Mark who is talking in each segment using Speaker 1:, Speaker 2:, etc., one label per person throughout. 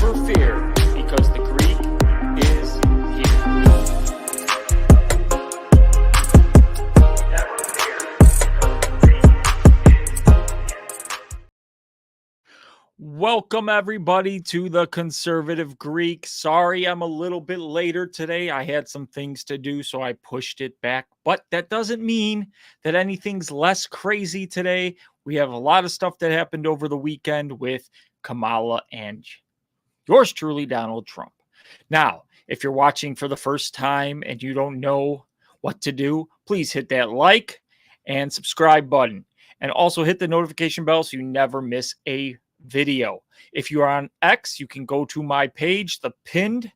Speaker 1: Never fear, because the Greek is here. Never fear, because the Greek is here. Welcome, everybody, to the Conservative Greek. Sorry, I'm a little bit later today. I had some things to do, so I pushed it back. But that doesn't mean that anything's less crazy today. We have a lot of stuff that happened over the weekend with Kamala and yours truly, Donald Trump. Now, if you're watching for the first time and you don't know what to do, please hit that like and subscribe button. And also hit the notification bell so you never miss a video. If you are on X, you can go to my page. The pinned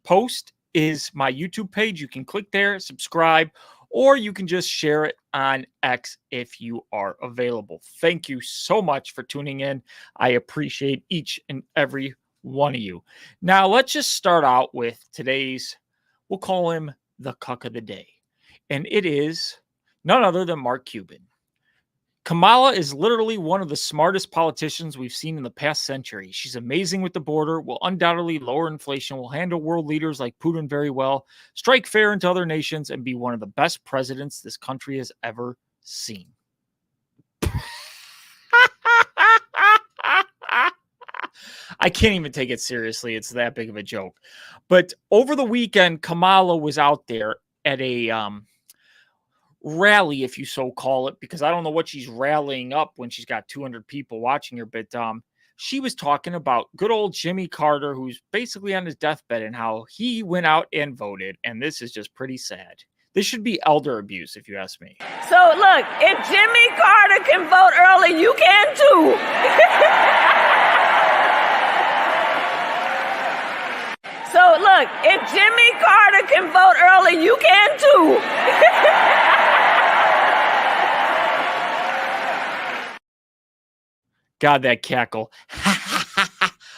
Speaker 1: post is my YouTube page. You can click there, subscribe, or you can just share it on X if you are available. Thank you so much for tuning in. I appreciate each and every one of you. Now, let's just start out with today's, we'll call him the cuck of the day. And it is none other than Mark Cuban. Kamala is literally one of the smartest politicians we've seen in the past century. She's amazing with the border, will undoubtedly lower inflation, will handle world leaders like Putin very well, strike fair into other nations, and be one of the best presidents this country has ever seen. I can't even take it seriously. It's that big of a joke. But over the weekend, Kamala was out there at a rally, if you so call it, because I don't know what she's rallying up when she's got 200 people watching her, but she was talking about good old Jimmy Carter, who's basically on his deathbed, and how he went out and voted, and this is just pretty sad. This should be elder abuse, if you ask me.
Speaker 2: So look, if Jimmy Carter can vote early, you can too. So look, if Jimmy Carter can vote early, you can too.
Speaker 1: God, that cackle.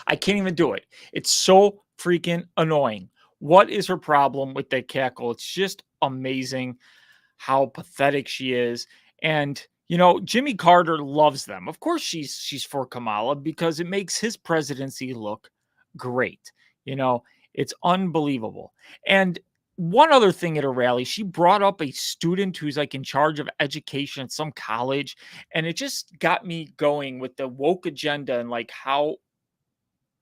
Speaker 1: I can't even do it. It's so freaking annoying. What is her problem with that cackle? It's just amazing how pathetic she is. And, you know, Jimmy Carter loves them. Of course she's for Kamala because it makes his presidency look great. You know, it's unbelievable. And one other thing at a rally, she brought up a student who's like in charge of education at some college. And it just got me going with the woke agenda and like how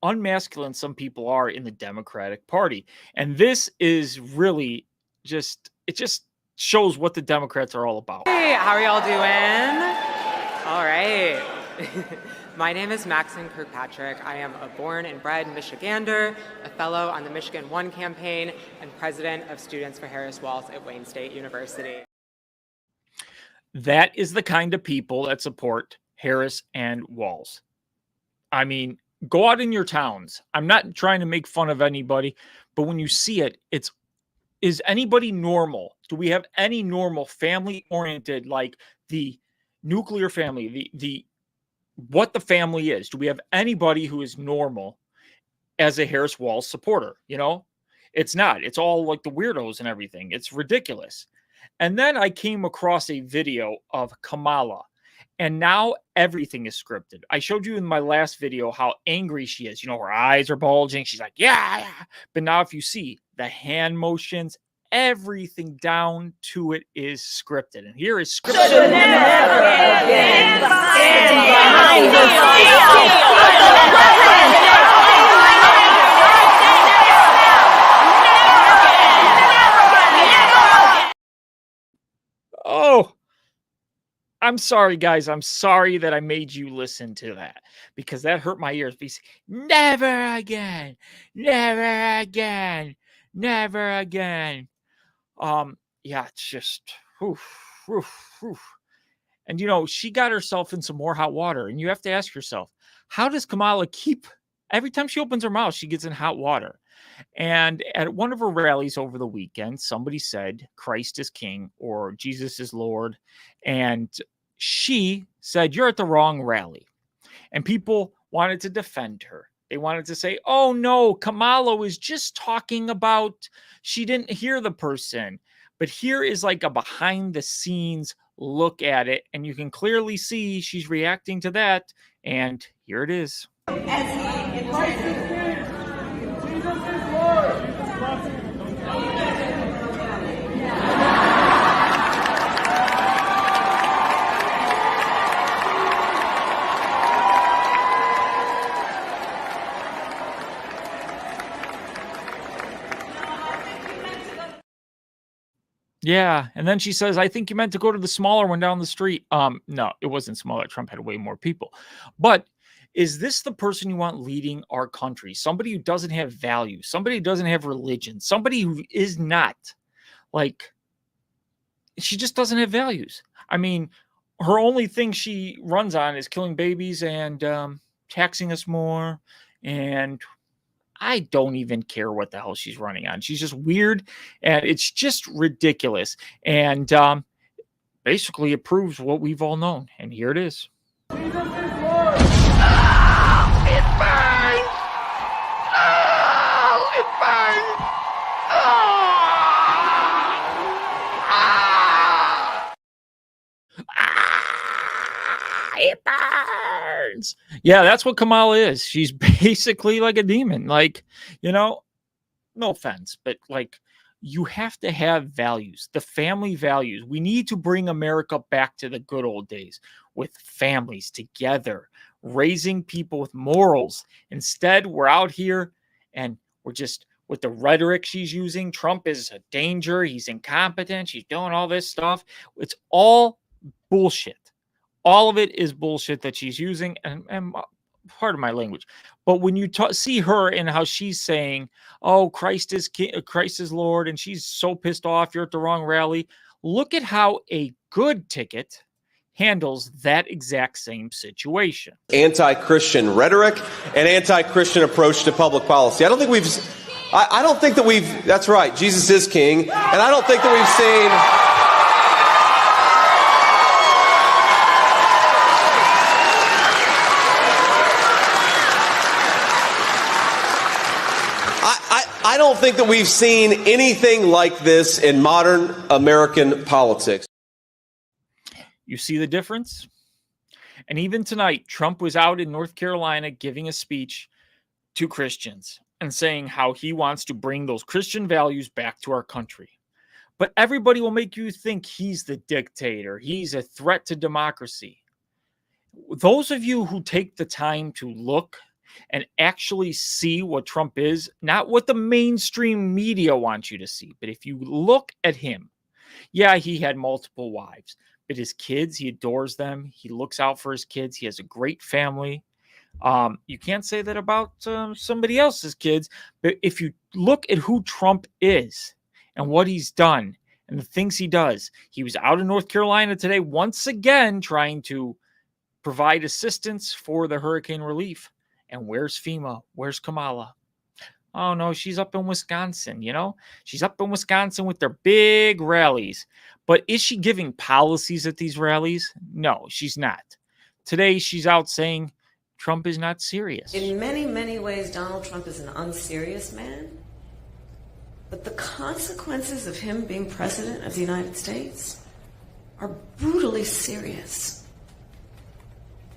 Speaker 1: unmasculine some people are in the Democratic Party. And this is really just, it just shows what the Democrats are all about.
Speaker 3: Hey, how are y'all doing? All right. My name is Maxine Kirkpatrick. I am a born and bred Michigander, a fellow on the Michigan One campaign, and president of Students for Harris Walls at Wayne State University.
Speaker 1: That is the kind of people that support Harris and Walls. I mean, go out in your towns. I'm not trying to make fun of anybody, but when you see it, is anybody normal? Do we have any normal family-oriented, like the nuclear family, the what the family is? Do we have anybody who is normal as a Harris Walls supporter? You know, it's not. It's all like the weirdos and everything. It's ridiculous. And then I came across a video of Kamala, and now everything is scripted. I showed you in my last video how angry she is. You know, her eyes are bulging. She's like, yeah. But now if you see the hand motions, everything down to it is scripted. And here is scripted. Oh, I'm sorry, guys. I'm sorry that I made you listen to that because that hurt my ears. Never again, never again, never again. Yeah, it's just, And, you know, she got herself in some more hot water. And you have to ask yourself, how does Kamala keep, every time she opens her mouth, she gets in hot water? And at one of her rallies over the weekend, somebody said, Christ is king or Jesus is Lord. And she said, you're at the wrong rally. And people wanted to defend her. They wanted to say, oh, no, Kamala was just talking about she didn't hear the person. But here is like a behind the scenes look at it. And you can clearly see she's reacting to that. And here it is.
Speaker 4: As he embraces
Speaker 1: Yeah, and then she says, "I think you meant to go to the smaller one down the street." No, it wasn't smaller. Trump had way more people. But is this the person you want leading our country? Somebody who doesn't have values, somebody who doesn't have religion, somebody who is not like she just doesn't have values. I mean, her only thing she runs on is killing babies and taxing us more. And I don't even care what the hell she's running on. She's just weird and it's just ridiculous. And basically, it proves what we've all known. And here it is.
Speaker 4: Jesus is Lord. It burns. Oh, it burns.
Speaker 1: It burns. Yeah, that's what Kamala is. She's basically like a demon. Like, no offense, but like you have to have values, the family values. We need to bring America back to the good old days with families together, raising people with morals. Instead, we're out here and we're just with the rhetoric she's using. Trump is a danger. He's incompetent. She's doing all this stuff. It's all bullshit. All of it is bullshit that she's using, and part of my language. But when you see her and how she's saying, "Oh, Christ is Lord," and she's so pissed off, you're at the wrong rally. Look at how a good ticket handles that exact same situation.
Speaker 5: Anti-Christian rhetoric and anti-Christian approach to public policy. I don't think that we've. That's right. Jesus is king, and I don't think that we've seen. I don't think that we've seen anything like this in modern American politics.
Speaker 1: You see the difference? And even tonight, Trump was out in North Carolina giving a speech to Christians and saying how he wants to bring those Christian values back to our country. But everybody will make you think he's the dictator. He's a threat to democracy. Those of you who take the time to look and actually see what Trump is, not what the mainstream media wants you to see, but if you look at him, yeah, he had multiple wives, but his kids, he adores them. He looks out for his kids. He has a great family. You can't say that about somebody else's kids, but if you look at who Trump is and what he's done and the things he does, he was out in North Carolina today, once again, trying to provide assistance for the hurricane relief. And where's FEMA? Where's Kamala? Oh, no, she's up in Wisconsin, She's up in Wisconsin with their big rallies. But is she giving policies at these rallies? No, she's not. Today, she's out saying Trump is not serious.
Speaker 6: In many, many ways, Donald Trump is an unserious man. But the consequences of him being president of the United States are brutally serious.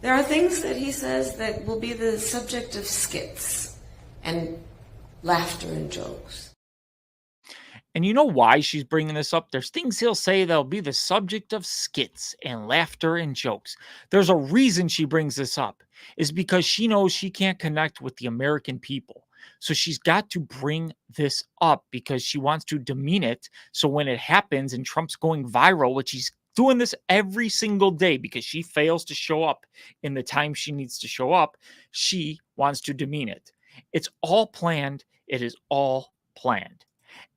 Speaker 6: There are things that he says that will be the subject of skits and laughter and jokes.
Speaker 1: And you know why she's bringing this up? There's things he'll say that'll be the subject of skits and laughter and jokes. There's a reason she brings this up, is because she knows she can't connect with the American people. So she's got to bring this up because she wants to demean it. So when it happens and Trump's going viral, which he's doing this every single day because she fails to show up in the time she needs to show up, she wants to demean it. It's all planned. It is all planned.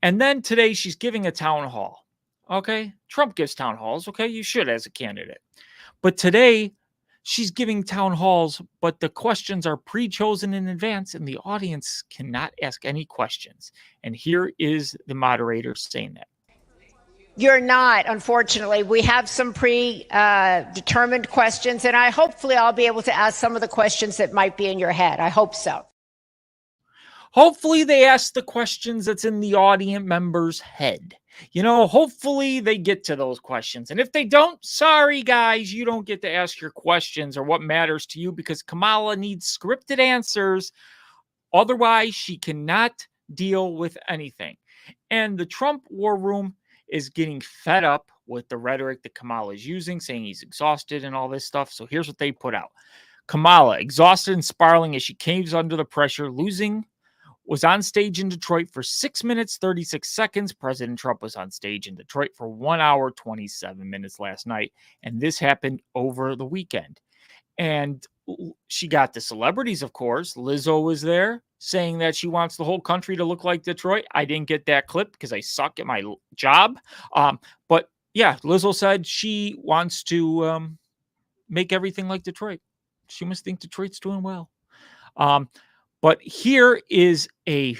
Speaker 1: And then today she's giving a town hall. Okay? Trump gives town halls. Okay? You should as a candidate. But today she's giving town halls, but the questions are pre-chosen in advance and the audience cannot ask any questions. And here is the moderator saying that.
Speaker 7: You're not, unfortunately. We have some predetermined questions, and hopefully I'll be able to ask some of the questions that might be in your head. I hope so.
Speaker 1: Hopefully they ask the questions that's in the audience member's head. Hopefully they get to those questions. And if they don't, sorry, guys, you don't get to ask your questions or what matters to you because Kamala needs scripted answers Otherwise, she cannot deal with anything. And the Trump war room is getting fed up with the rhetoric that Kamala is using, saying he's exhausted and all this stuff. So here's what they put out. Kamala, exhausted and spiraling as she caves under the pressure, was on stage in Detroit for 6 minutes, 36 seconds. President Trump was on stage in Detroit for 1 hour, 27 minutes last night. And this happened over the weekend. And she got the celebrities, of course. Lizzo was there saying that she wants the whole country to look like Detroit. I didn't get that clip because I suck at my job. But yeah, Lizzo said she wants to make everything like Detroit. She must think Detroit's doing well. But here is a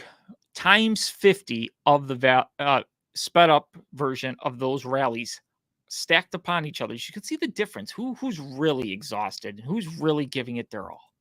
Speaker 1: times 50 of the sped up version of those rallies stacked upon each other. You can see the difference. Who's really exhausted? Who's really giving it their all?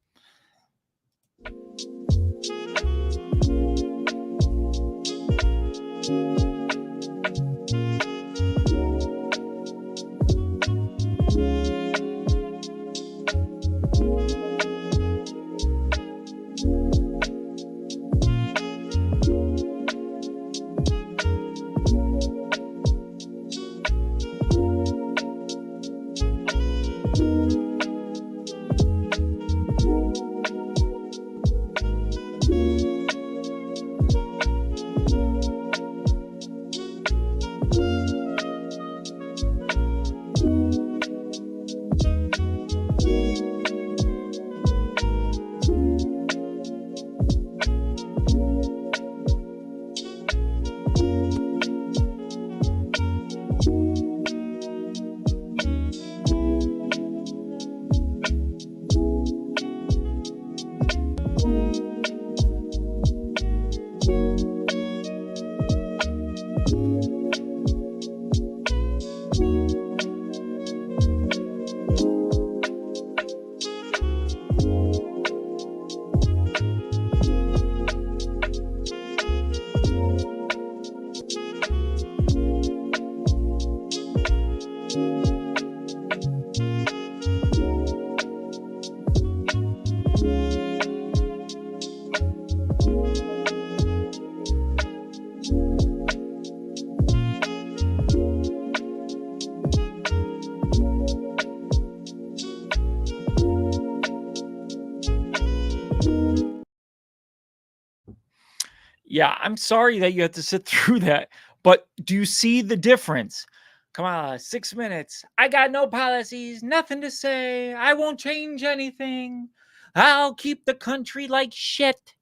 Speaker 1: Yeah, I'm sorry that you had to sit through that, but do you see the difference? Come on, 6 minutes. I got no policies, nothing to say. I won't change anything. I'll keep the country like shit.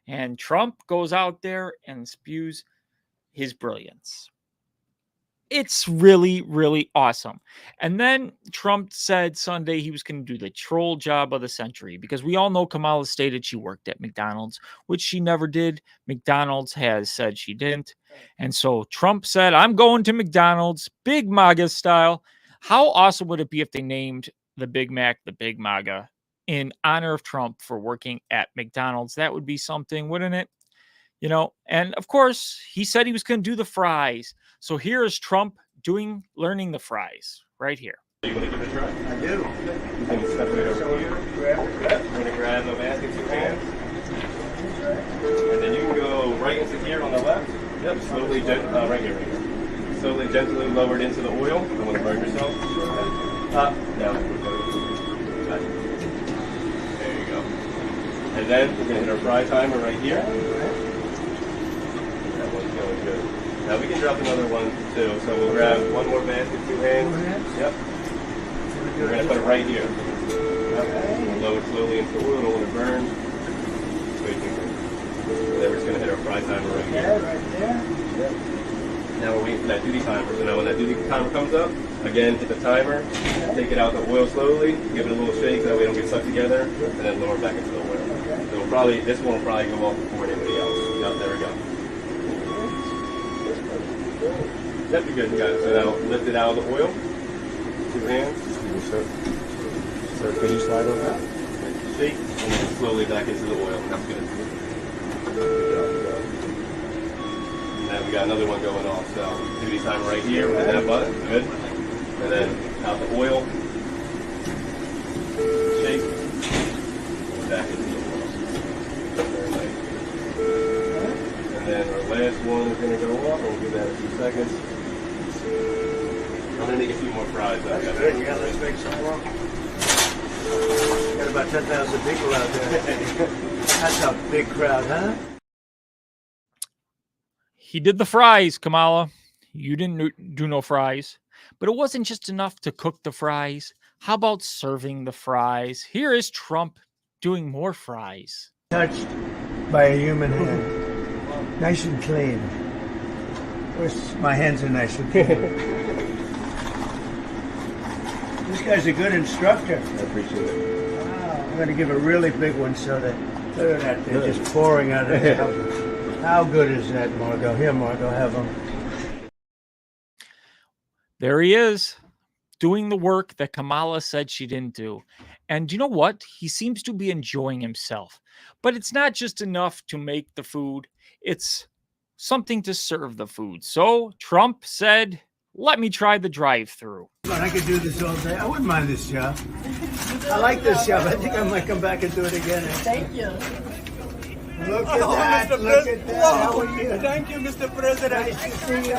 Speaker 1: And Trump goes out there and spews his brilliance. It's really, really awesome. And then Trump said Sunday he was going to do the troll job of the century because we all know Kamala stated she worked at McDonald's, which she never did. McDonald's has said she didn't. And so Trump said, I'm going to McDonald's, big Maga style. How awesome would it be if they named the Big Mac the Big Maga in honor of Trump for working at McDonald's? That would be something, wouldn't it? You know, and of course, he said he was going to do the fries. So here is Trump learning the fries right here.
Speaker 5: You want to give it a try? I do. You can step it over here. You're going to grab the mask in 2 hands. And then you can go right into here on the left. Yep, slowly, right here. Slowly, gently lowered into the oil. Don't want to burn yourself. Up, down. There you go. And then we're going to hit our fry timer right here. That one's going good. Now we can drop another one too. So we'll grab one more mask in 2 hands. Yep. We're going to put it right here. We'll lower it slowly into the oil. Don't want to burn. And then we're just going to hit our fry timer right here.
Speaker 4: Right there.
Speaker 5: Yep. Now we're waiting for that duty timer. So now when that duty timer comes up, again, hit the timer, take it out the oil slowly, give it a little shake so that we don't get stuck together, and then lower it back into the oil. So we'll probably, this one will probably go off before anybody else. Yep, there we go. Yep, you're good. You got it. So now lift it out of the oil. 2 hands. So can you slide on that? Shake, and then slowly back into the oil. That's good. Good job. And then we got another one going off. So duty time right here with that button. Good. And then out the oil. Shake. And back into the oil. last one is going to go off. We'll give that a few seconds. I'm going to make a few more fries.
Speaker 8: Yeah, let's make some more. Got about 10,000 people out there. That's a big crowd, huh?
Speaker 1: He did the fries, Kamala. You didn't do no fries. But it wasn't just enough to cook the fries. How about serving the fries? Here is Trump doing more fries.
Speaker 8: Touched by a human hand. Nice and clean. Of course, my hands are nice and clean. This guy's a good instructor.
Speaker 5: I appreciate it.
Speaker 8: Wow. I'm going to give a really big one so that, look at that, they're just pouring out of it. How good is that, Margot? Here, Margot, have them.
Speaker 1: There he is, doing the work that Kamala said she didn't do. And you know what? He seems to be enjoying himself. But it's not just enough to make the food. It's something to serve the food. So Trump said, let me try the drive-thru.
Speaker 8: I could do this all day. I wouldn't mind this job. I like this job. I think I might come back and do it again. Thank you. Look at that.
Speaker 9: Mr.
Speaker 8: Look at that. How are you?
Speaker 9: Thank you, Mr. President.
Speaker 8: Nice to see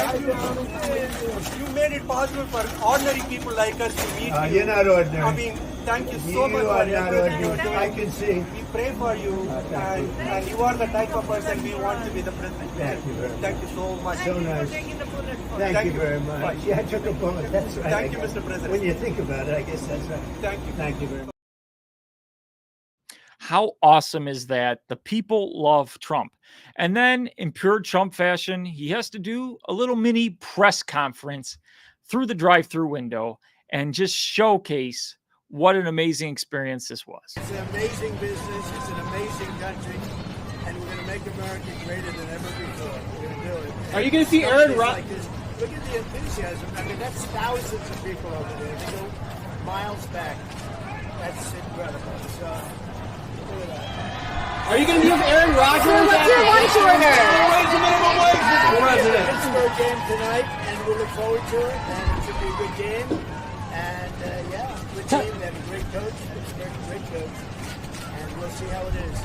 Speaker 8: you.
Speaker 9: You made it possible for ordinary people like us to meet you.
Speaker 8: You're not ordinary.
Speaker 9: I mean, thank you so much
Speaker 8: You
Speaker 9: for
Speaker 8: are not
Speaker 9: everything you're
Speaker 8: ordinary.
Speaker 9: doing.
Speaker 8: I can see.
Speaker 9: We pray for you, and you are the type of person we want to be the president.
Speaker 8: Thank you very much.
Speaker 9: Thank you so much.
Speaker 8: So nice. Thank you very much. Yeah, I took a bullet. That's right.
Speaker 9: Thank you, Mr. President.
Speaker 8: When you think about it, I guess that's right.
Speaker 9: Thank you.
Speaker 8: Thank you very much.
Speaker 1: How awesome is that? The people love Trump. And then in pure Trump fashion, he has to do a little mini press conference through the drive-through window and just showcase what an amazing experience this was.
Speaker 8: It's an amazing business. It's an amazing country. And we're going to make America greater than ever before. We're going to do it.
Speaker 9: Are you going to see Aaron Rodgers?
Speaker 8: Like look at the enthusiasm. I mean, that's thousands of people over there. They go miles back. That's incredible. So, look at that.
Speaker 9: Are you going to give Aaron Rodgers?
Speaker 7: What's your lunch order?
Speaker 9: Raise the minimum wage, Mr. President.
Speaker 8: Pittsburgh game tonight, and we look forward to it. And it should be a good game. And yeah, good team. They have a great coach. Pittsburgh, great coach. And we'll see how it is.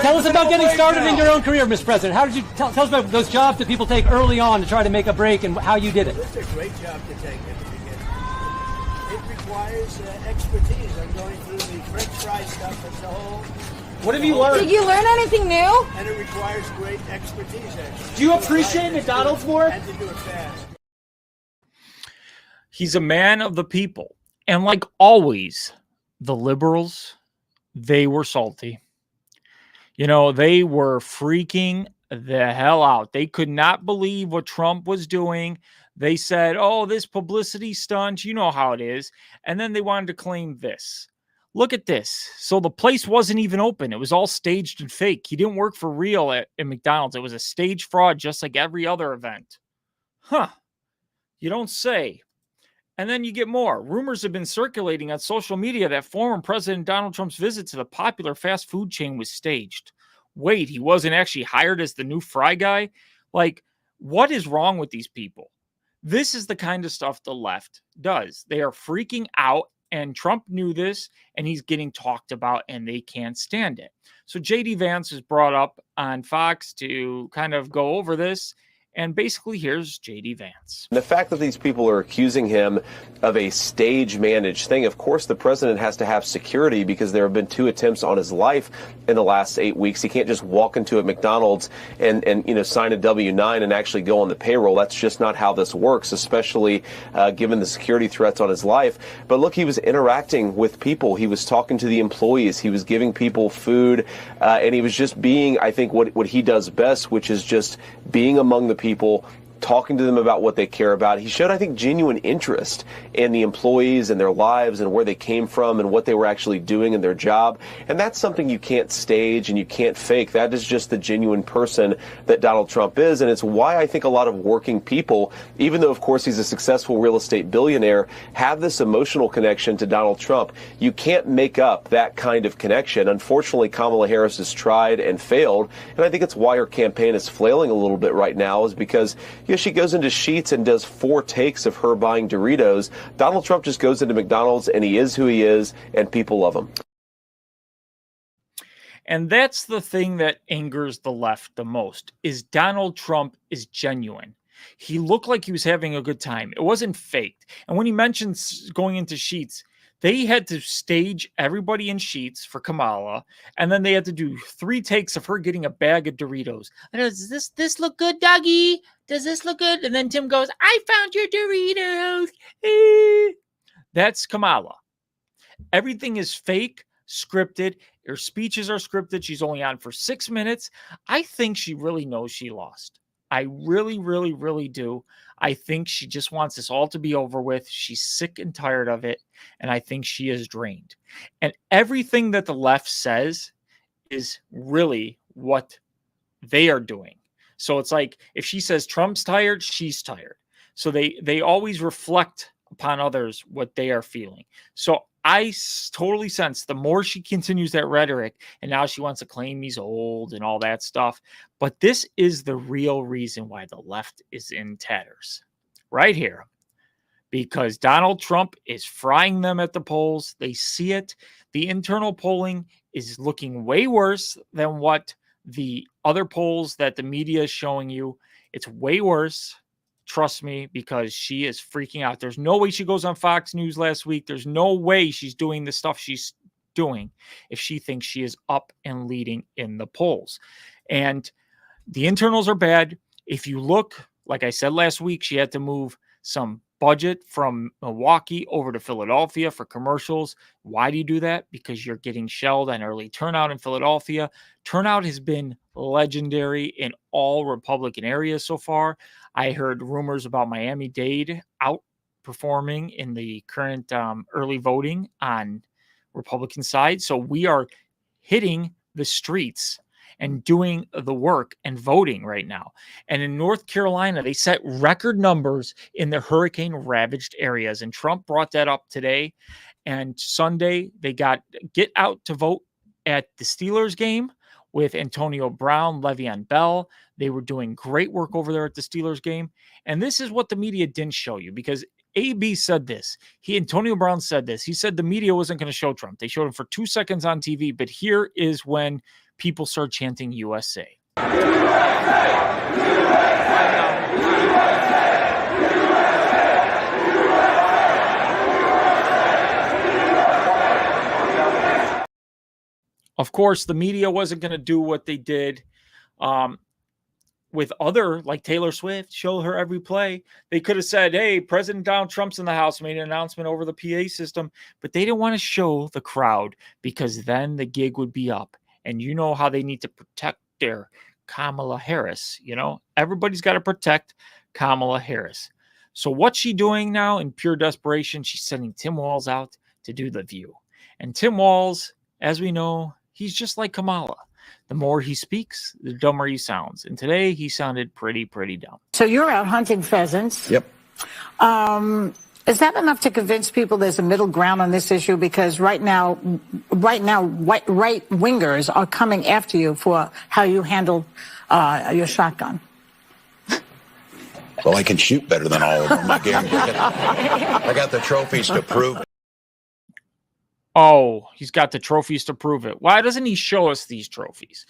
Speaker 10: Tell us about getting started in your own career, Mr. President. How did you tell us about those jobs that people take early on to try to make a break and how you did it?
Speaker 8: It's a great job to take at the beginning. It requires expertise. I'm going through the French fry stuff as a whole.
Speaker 9: What have you learned?
Speaker 2: Did you learn anything new?
Speaker 8: And it requires great expertise, actually.
Speaker 9: Do you appreciate McDonald's more?
Speaker 8: And to do it fast.
Speaker 1: He's a man of the people. And like always, the liberals, they were salty. You know, they were freaking the hell out. They could not believe what Trump was doing. They said, oh, this publicity stunt, you know how it is. And then they wanted to claim this. Look at this. So the place wasn't even open. It was all staged and fake. He didn't work for real at McDonald's. It was a stage fraud just like every other event. Huh. You don't say. And then you get more. Rumors have been circulating on social media that former President Donald Trump's visit to the popular fast food chain was staged. Wait, he wasn't actually hired as the new fry guy? Like, what is wrong with these people? This is the kind of stuff the left does. They are freaking out, and Trump knew this, and he's getting talked about, and they can't stand it. So J.D. Vance was brought up on Fox to kind of go over this. And basically, here's J.D. Vance.
Speaker 11: The fact that these people are accusing him of a stage-managed thing, of course, the president has to have security because there have been 2 attempts on his life in the last 8 weeks. He can't just walk into a McDonald's and sign a W-9 and actually go on the payroll. That's just not how this works, especially given the security threats on his life. But look, he was interacting with people. He was talking to the employees. He was giving people food, and he was just being, I think, what he does best, which is just being among the people, talking to them about what they care about. He showed, I think, genuine interest in the employees and their lives and where they came from and what they were actually doing in their job. And that's something you can't stage and you can't fake. That is just the genuine person that Donald Trump is. And it's why I think a lot of working people, even though, of course, he's a successful real estate billionaire, have this emotional connection to Donald Trump. You can't make up that kind of connection. Unfortunately, Kamala Harris has tried and failed. And I think it's why her campaign is flailing a little bit right now, is because she goes into Sheets and does 4 takes of her buying Doritos. Donald Trump just goes into McDonald's and he is who he is, and people love him.
Speaker 1: And that's the thing that angers the left the most, is Donald Trump is genuine. He looked like he was having a good time. It wasn't faked. And when he mentions going into Sheets, they had to stage everybody in Sheets for Kamala, and then they had to do 3 takes of her getting a bag of Doritos. Does this look good, doggy? Does this look good? And then Tim goes, I found your Doritos. That's Kamala. Everything is fake, scripted. Her speeches are scripted. She's only on for 6 minutes. I think she really knows she lost. I really, really, really do. I think she just wants this all to be over with. She's sick and tired of it. And I think she is drained. And everything that the left says is really what they are doing. So it's like if she says Trump's tired, she's tired. So they always reflect upon others what they are feeling. So I totally sense the more she continues that rhetoric, and now she wants to claim he's old and all that stuff. But this is the real reason why the left is in tatters right here, because Donald Trump is frying them at the polls. They see it. The internal polling is looking way worse than what the other polls that the media is showing you. It's way worse. Trust me, because she is freaking out. There's no way she goes on Fox News last week. There's no way she's doing the stuff she's doing if she thinks she is up and leading in the polls. And the internals are bad. If you look, like I said last week, she had to move some budget from Milwaukee over to Philadelphia for commercials. Why do you do that? Because you're getting shelled on early turnout in Philadelphia. Turnout has been legendary in all Republican areas so far. I heard rumors about Miami-Dade outperforming in the current early voting on Republican side. So we are hitting the streets and doing the work and voting right now. And in North Carolina, they set record numbers in the hurricane-ravaged areas. And Trump brought that up today. And Sunday, they got get out to vote at the Steelers game with Antonio Brown, Le'Veon Bell. They were doing great work over there at the Steelers game. And this is what the media didn't show you, because AB said this. Antonio Brown said this. He said the media wasn't going to show Trump. They showed him for 2 seconds on TV. But here is when people start chanting USA. Of course, the media wasn't going to do what they did with other, like Taylor Swift, show her every play. They could have said, hey, President Donald Trump's in the house, made an announcement over the PA system, but they didn't want to show the crowd because then the gig would be up. And you know how they need to protect their Kamala Harris. You know, everybody's got to protect Kamala Harris. So what's she doing now in pure desperation? She's sending Tim Walz out to do The View. And Tim Walz, as we know, he's just like Kamala. The more he speaks, the dumber he sounds. And today he sounded pretty dumb.
Speaker 12: So you're out hunting pheasants.
Speaker 13: Yep.
Speaker 12: Is that enough to convince people there's a middle ground on this issue? Because right now, right wingers are coming after you for how you handle your shotgun.
Speaker 13: Well, I can shoot better than all of them. I guarantee it. I got the trophies to prove it.
Speaker 1: Oh, he's got the trophies to prove it. Why doesn't he show us these trophies?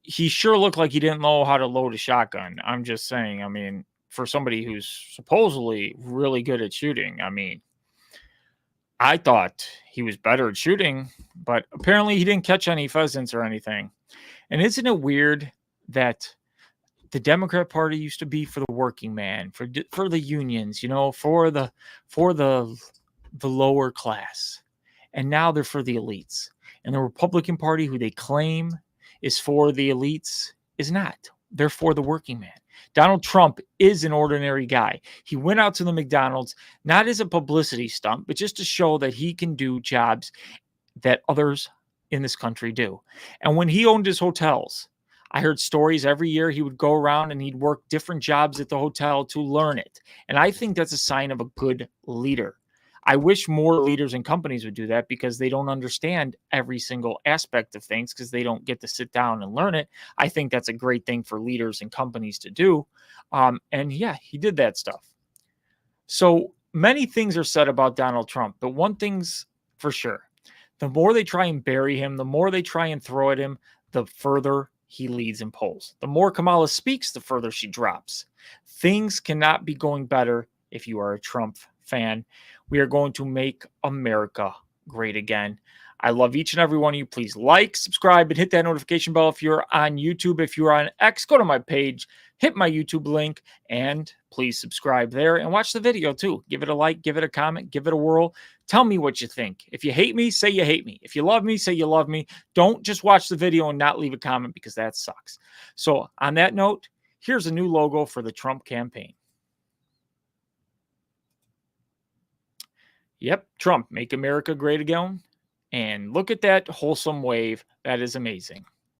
Speaker 1: He sure looked like he didn't know how to load a shotgun. I'm just saying, I mean, for somebody who's supposedly really good at shooting, I mean, I thought he was better at shooting, but apparently he didn't catch any pheasants or anything. And isn't it weird that the Democrat Party used to be for the working man, for the unions, you know, for the lower class. And now they're for the elites. And the Republican Party, who they claim is for the elites, is not. They're for the working man. Donald Trump is an ordinary guy. He went out to the McDonald's, not as a publicity stunt, but just to show that he can do jobs that others in this country do. And when he owned his hotels, I heard stories every year he would go around and he'd work different jobs at the hotel to learn it. And I think that's a sign of a good leader. I wish more leaders and companies would do that, because they don't understand every single aspect of things because they don't get to sit down and learn it. I think that's a great thing for leaders and companies to do. And yeah, he did that stuff. So many things are said about Donald Trump, but one thing's for sure. The more they try and bury him, the more they try and throw at him, the further he leads in polls. The more Kamala speaks, the further she drops. Things cannot be going better if you are a Trump fan. We are going to make America great again. I love each and every one of you. Please like, subscribe, and hit that notification bell if you're on YouTube. If you're on X, go to my page, hit my YouTube link, and please subscribe there and watch the video too. Give it a like, give it a comment, give it a whirl. Tell me what you think. If you hate me, say you hate me. If you love me, say you love me. Don't just watch the video and not leave a comment, because that sucks. So on that note, here's a new logo for the Trump campaign. Yep, Trump, make America great again. And look at that wholesome wave. That is amazing.